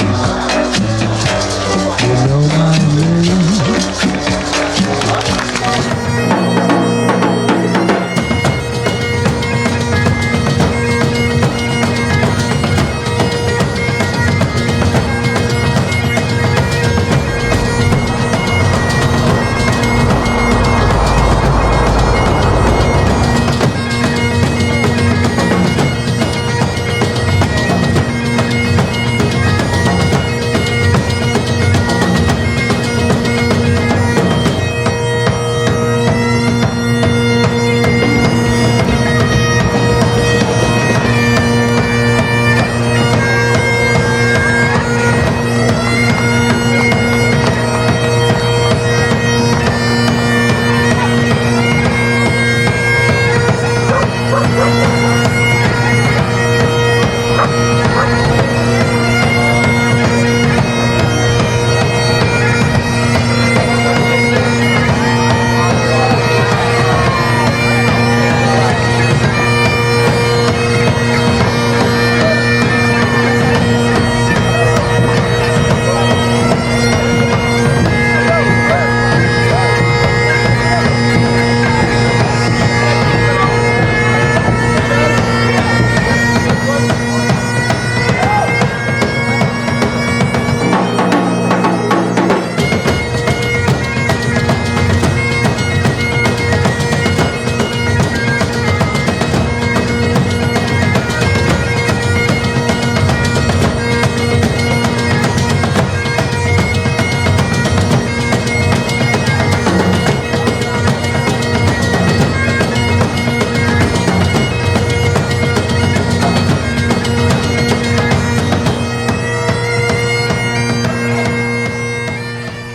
You know my name.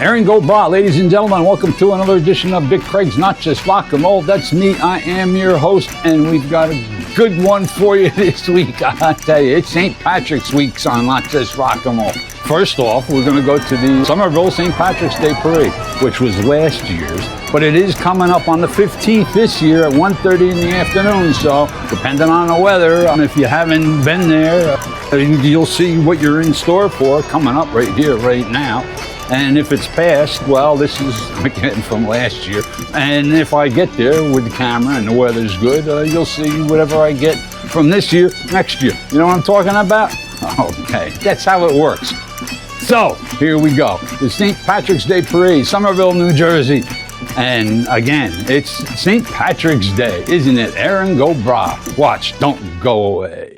Aaron Goldbra, ladies and gentlemen, welcome to another edition of Big Craig's Not Just Rock and Roll. That's me, I am your host, and we've got a good one for you this week. I tell you, it's St. Patrick's Week on Not Just Rock and Roll. First off, we're going to go to the Somerville St. Patrick's Day Parade, which was last year's, but it is coming up on the 15th this year at 1:30 in the afternoon, so depending on the weather, if you haven't been there, you'll see what you're in store for coming up right here, right now. And if it's past, well, this is, again, from last year. And if I get there with the camera and the weather's good, you'll see whatever I get from this year, next year. You know what I'm talking about? Okay, that's how it works. So, here we go. The St. Patrick's Day Parade, Somerville, New Jersey. And again, it's St. Patrick's Day, isn't it? Aaron Goldbra. Watch, don't go away.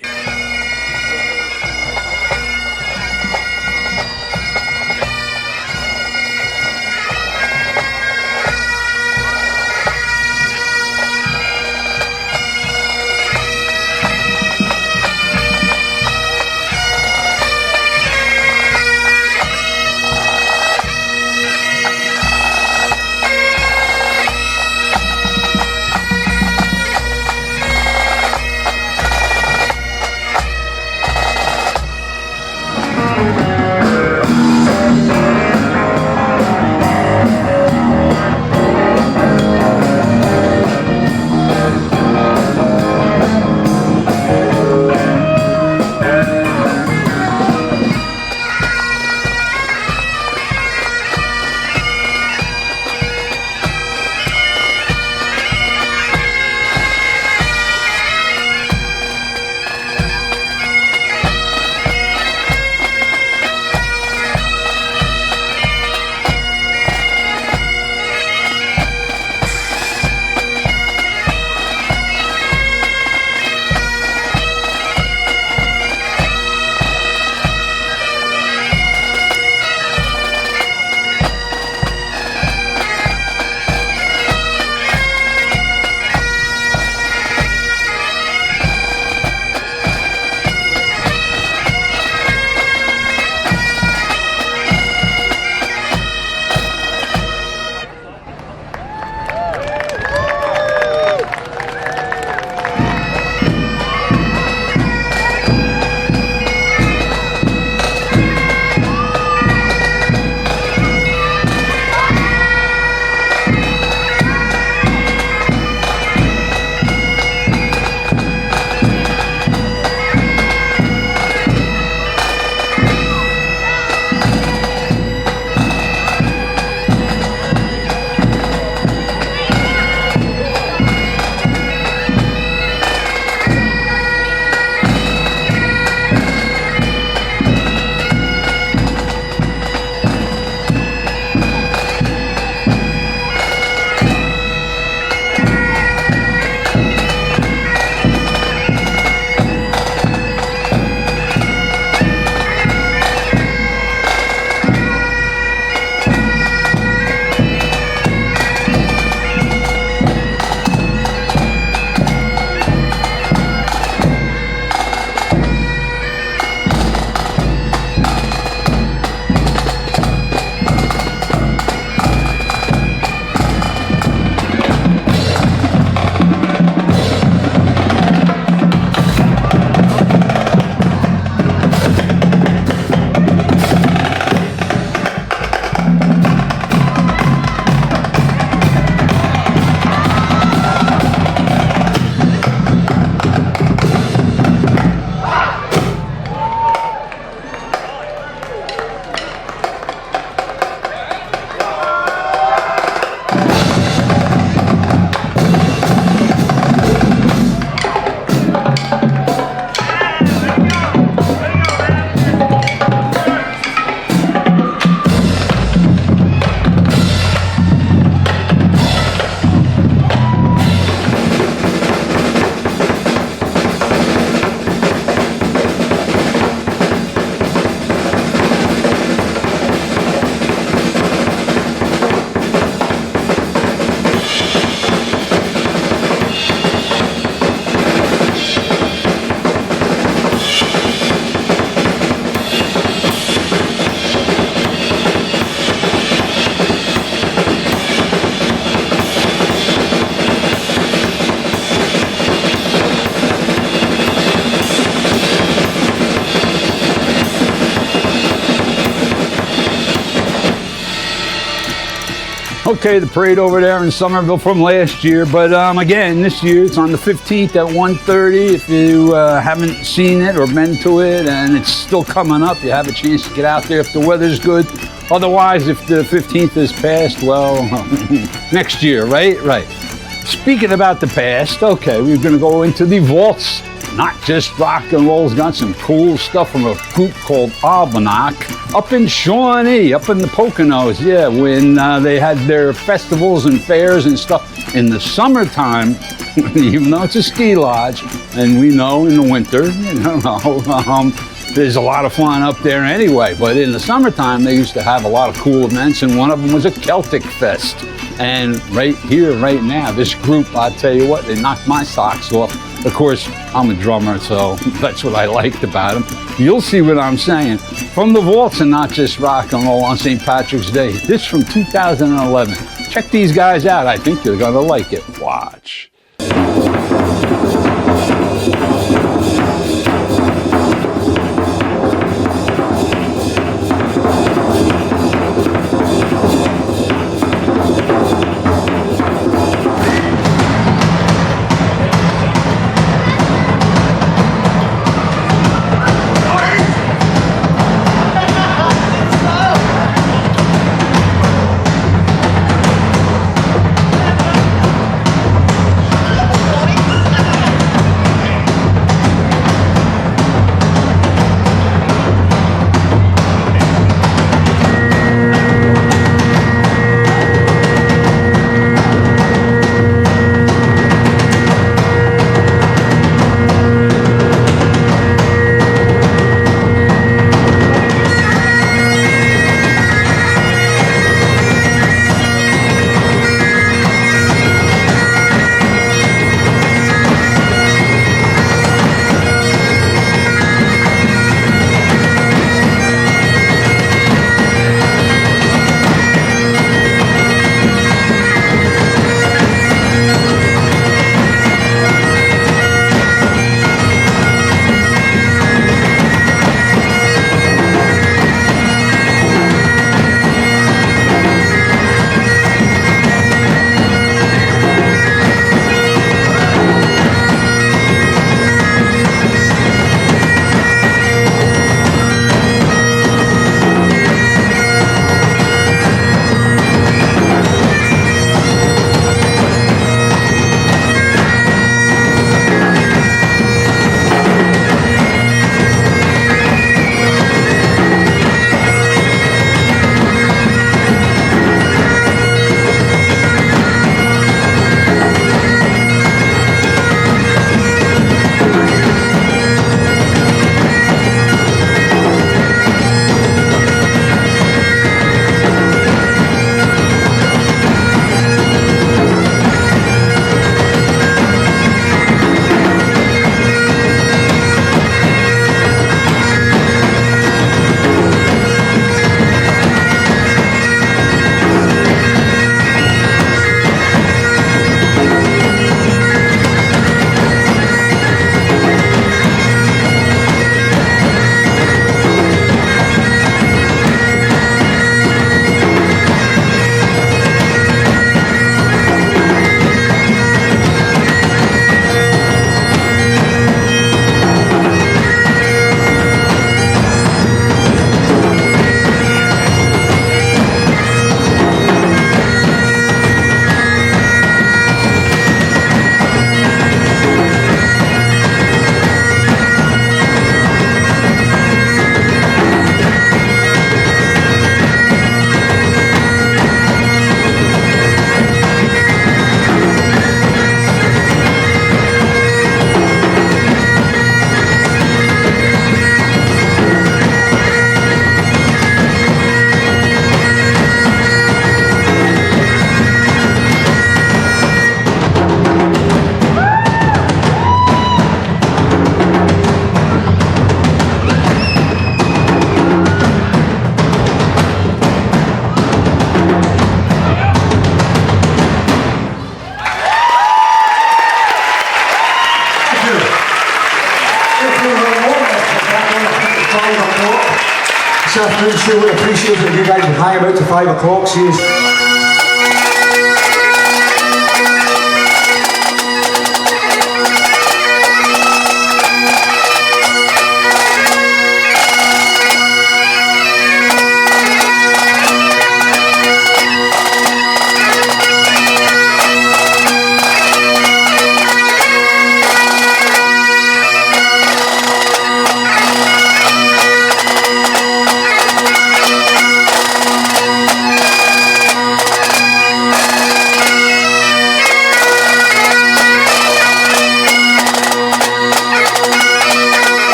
Okay, the parade over there in Somerville from last year, but again, this year it's on the 15th at 1:30. If you haven't seen it or been to it and it's still coming up, you have a chance to get out there if the weather's good. Otherwise, if the 15th is past, well, next year, right? Right. Speaking about the past, okay, we're going to go into the vaults. Not Just Rock and Roll's got some cool stuff from a group called Almanac up in Shawnee, up in the Poconos, yeah, when they had their festivals and fairs and stuff in the summertime, even though it's a ski lodge, and we know in the winter, there's a lot of fun up there anyway, but in the summertime they used to have a lot of cool events, and one of them was a Celtic Fest. And right here, right now, this group, I'll tell you what, they knocked my socks off. Of course, I'm a drummer, so that's what I liked about them. You'll see what I'm saying. From the vaults and Not Just Rock and Roll on St. Patrick's Day. This from 2011. Check these guys out. I think you're going to like it. Watch. This afternoon, sure would appreciate it if you guys would hang about to 5 o'clock. Cheers.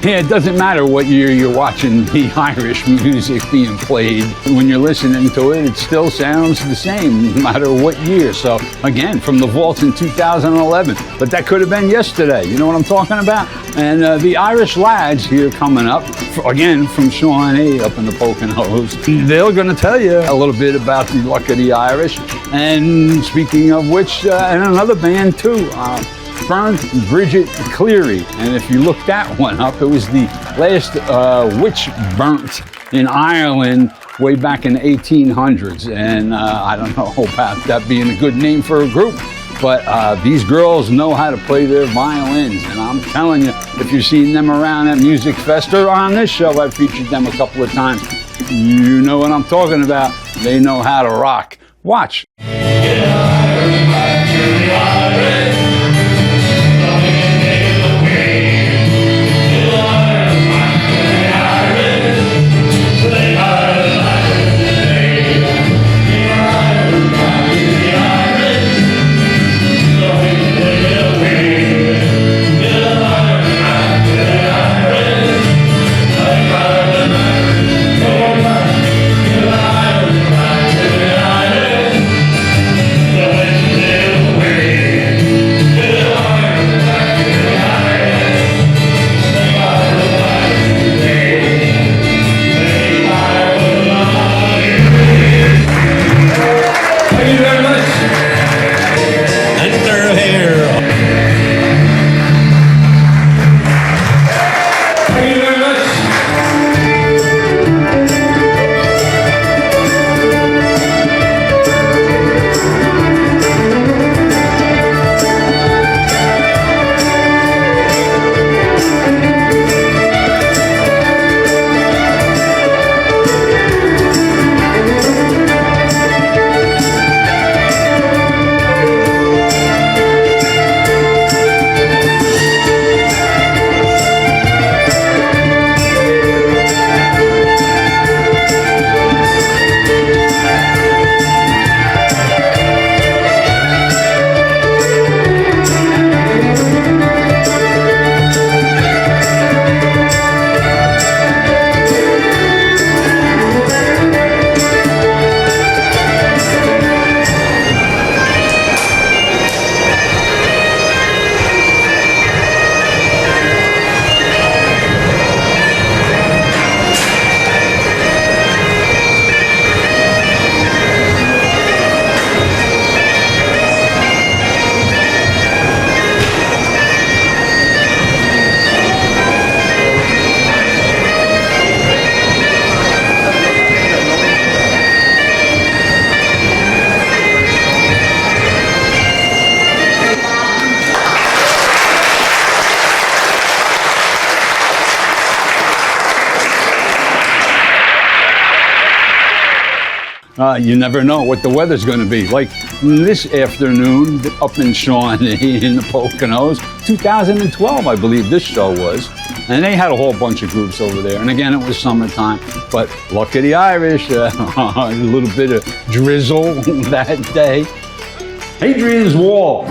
Yeah, it doesn't matter what year you're watching the Irish music being played. When you're listening to it, it still sounds the same, no matter what year. So, again, from the vaults in 2011. But that could have been yesterday. You know what I'm talking about? And the Irish Lads here coming up, again, from Shawnee up in the Poconos. They're going to tell you a little bit about the Luck of the Irish. And speaking of which, and another band too, Burnt Bridget Cleary. And if you look that one up, it was the last witch burnt in Ireland way back in the 1800s. And I don't know about that being a good name for a group, but these girls know how to play their violins. And I'm telling you, if you're seeing them around at Music Fest or on this show, I've featured them a couple of times. You know what I'm talking about. They know how to rock. Watch. You never know what the weather's going to be. Like this afternoon up in Shawnee in the Poconos, 2012, I believe this show was. And they had a whole bunch of groups over there. And again, it was summertime. But Luck of the Irish, a little bit of drizzle that day. Hadrian's Wall.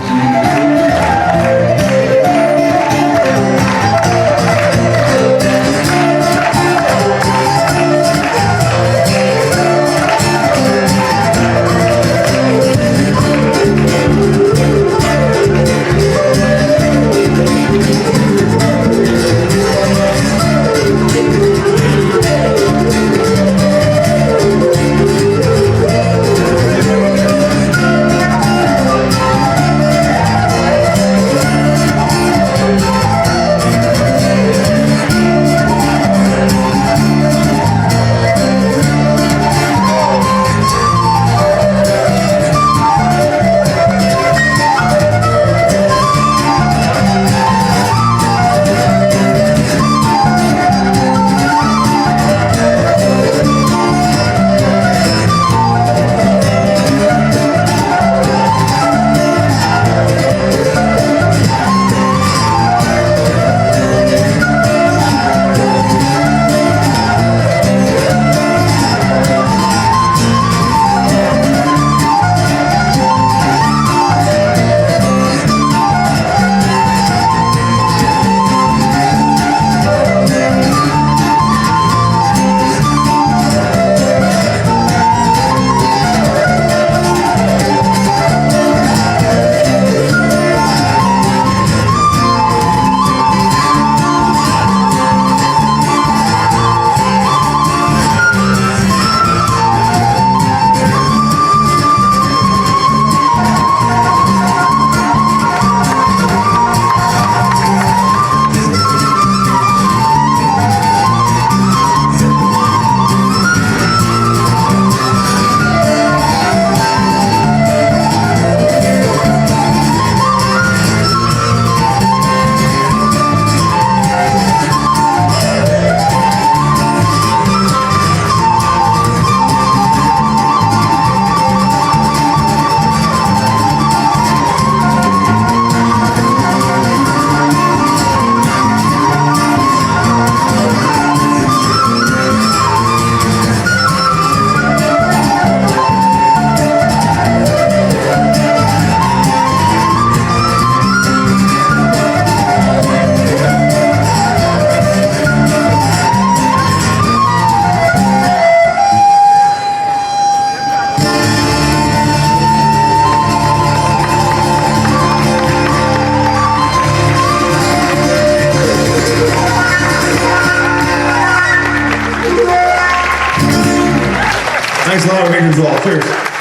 Thanks a lot. Cheers.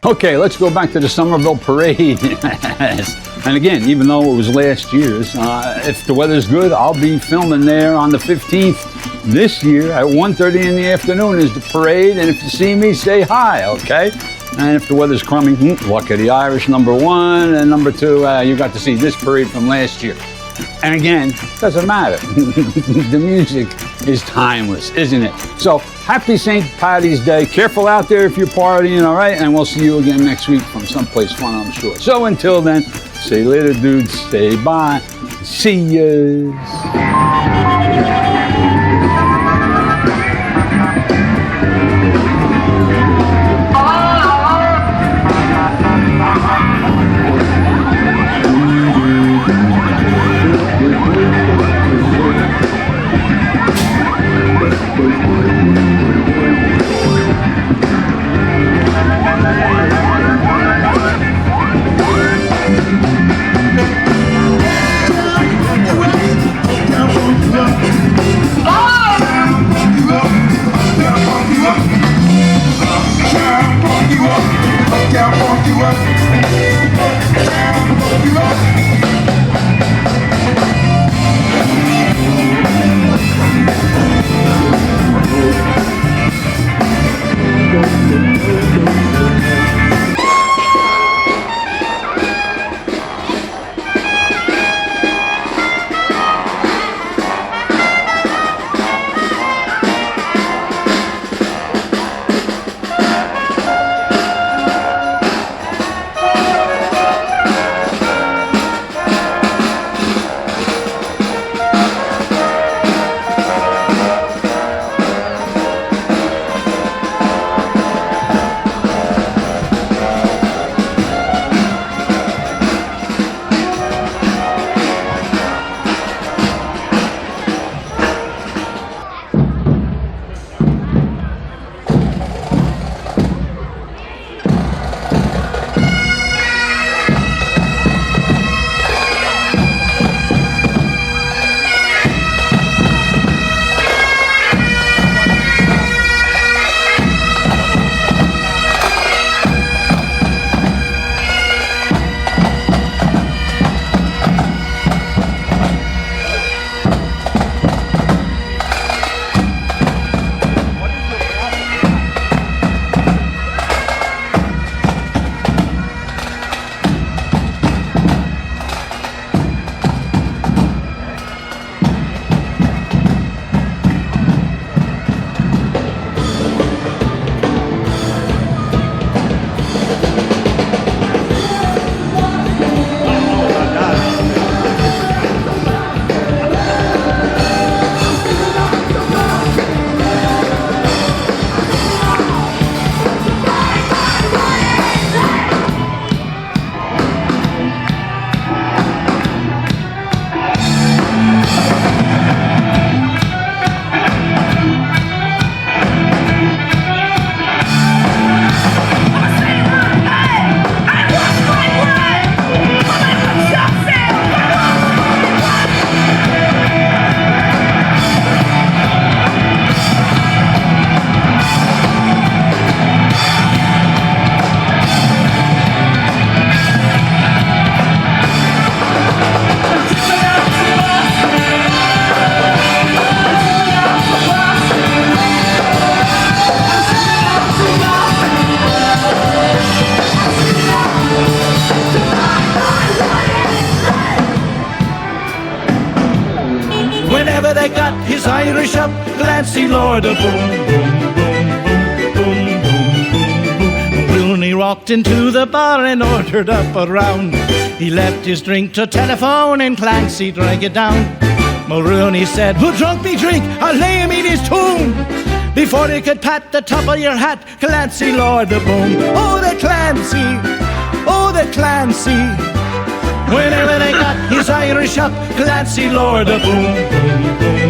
Okay, let's go back to the Somerville Parade. And again, even though it was last year's, if the weather's good, I'll be filming there on the 15th this year at 1:30 in the afternoon is the parade. And if you see me, say hi, okay? And if the weather's crummy, Luck of the Irish, number one. And number two, you got to see this parade from last year. And again, doesn't matter. The music is timeless, isn't it? So, happy St. Paddy's Day. Careful out there if you're partying, all right? And we'll see you again next week from someplace fun, I'm sure. So, until then, say later, dudes. Say bye. See yous. Down from the Whenever they got his Irish up, Clancy Lord, a boom, boom, boom, boom, boom, boom, boom, boom. Rooney walked into the bar and ordered up a round. He left his drink to telephone and Clancy drank it down. Mulrooney said, who drunk me drink? I'll lay him in his tomb. Before he could pat the top of your hat, Clancy Lord, the boom. Oh, the Clancy, oh, the Clancy. Whenever they got his Irish up, Clancy Lord, a boom, boom, boom.